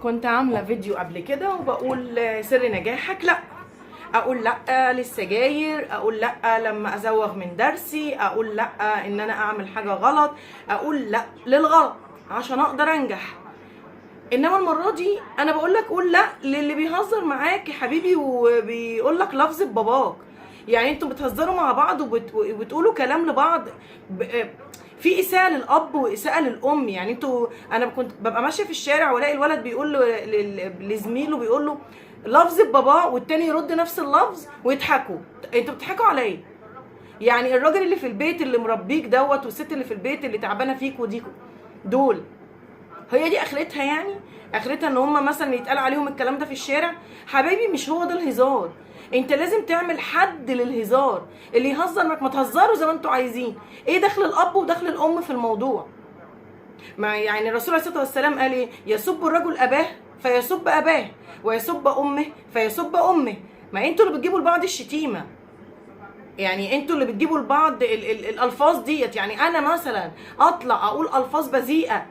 كنت عامله فيديو قبل كده وبقول سر نجاحك لا، اقول لا للسجاير، اقول لا لما ازوغ من درسي، اقول لا ان انا اعمل حاجه غلط، اقول لا للغلط عشان اقدر انجح. انما المره دي انا بقول لك قول لا للي بيهزر معاك يا حبيبي وبيقول لك لفظ باباك. يعني انتوا بتهزروا مع بعض وبتقولوا كلام لبعض في اساءه للاب واساءه للام. يعني انا كنت ببقى ماشيه في الشارع والاقي الولد بيقول لزميله بيقول له لفظ باباه، والتاني يرد نفس اللفظ ويضحكوا. انتوا بتضحكوا على ايه؟ يعني الراجل اللي في البيت اللي مربيك دوت والست اللي في البيت اللي تعبانه فيك وديكوا دول، هي دي اخرتها؟ يعني اخرتها ان هم مثلا يتقال عليهم الكلام ده في الشارع؟ حبايبي مش هو ده الهزار. انت لازم تعمل حد للهزار. اللي يهزر معاك ما تهزروا زي ما انتوا عايزين. ايه دخل الاب ودخل الام في الموضوع؟ ما يعني الرسول عليه الصلاه والسلام قال ايه؟ يسب الرجل اباه فيسب اباه، ويسب امه فيسب امه. ما انتوا اللي بتجيبوا لبعض الشتيمه، يعني انتوا اللي بتجيبوا لبعض الالفاظ ديت. يعني انا مثلا اطلع اقول الفاظ بذيئه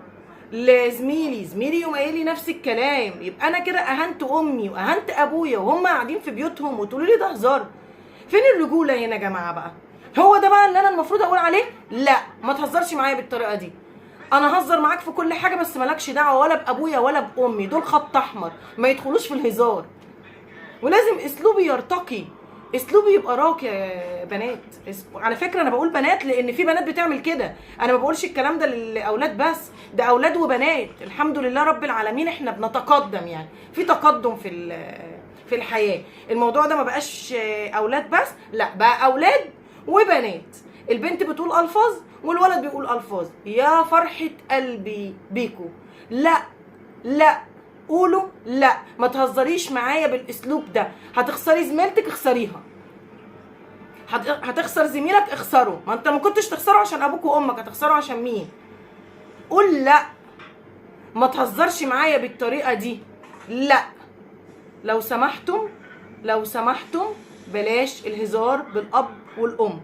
زميلي يقوم قايل لي نفس الكلام، يبقى انا كده اهنت امي واهنت ابويا وهم قاعدين في بيوتهم وتقولوا لي ده هزار؟ فين الرجوله هنا يا جماعه بقى؟ هو ده بقى اللي انا المفروض اقول عليه لا ما تهزرش معايا بالطريقه دي. انا هزر معاك في كل حاجه بس مالكش دعوه ولا بابويا ولا بامي، دول خط احمر ما يدخلوش في الهزار. ولازم اسلوبي يرتقي، اسلوبي يبقى راقي يا بنات. على فكره انا بقول بنات لان في بنات بتعمل كده، انا ما بقولش الكلام ده للاولاد بس، ده اولاد وبنات. الحمد لله رب العالمين احنا بنتقدم، يعني في تقدم في الحياه. الموضوع ده ما بقاش اولاد بس، لا بقى اولاد وبنات. البنت بتقول الفاظ والولد بيقول الفاظ. يا فرحه قلبي بيكو، لا لا قولوا لا. ما تهزريش معايا بالاسلوب ده. هتخسري زميلتك اخسريها، هتخسر زميلك اخسره. ما انت ما كنتش تخسره عشان ابوك وامك، هتخسره عشان مين؟ قول لا، ما تهزرش معايا بالطريقه دي. لا لو سمحتم بلاش الهزار بالاب والام.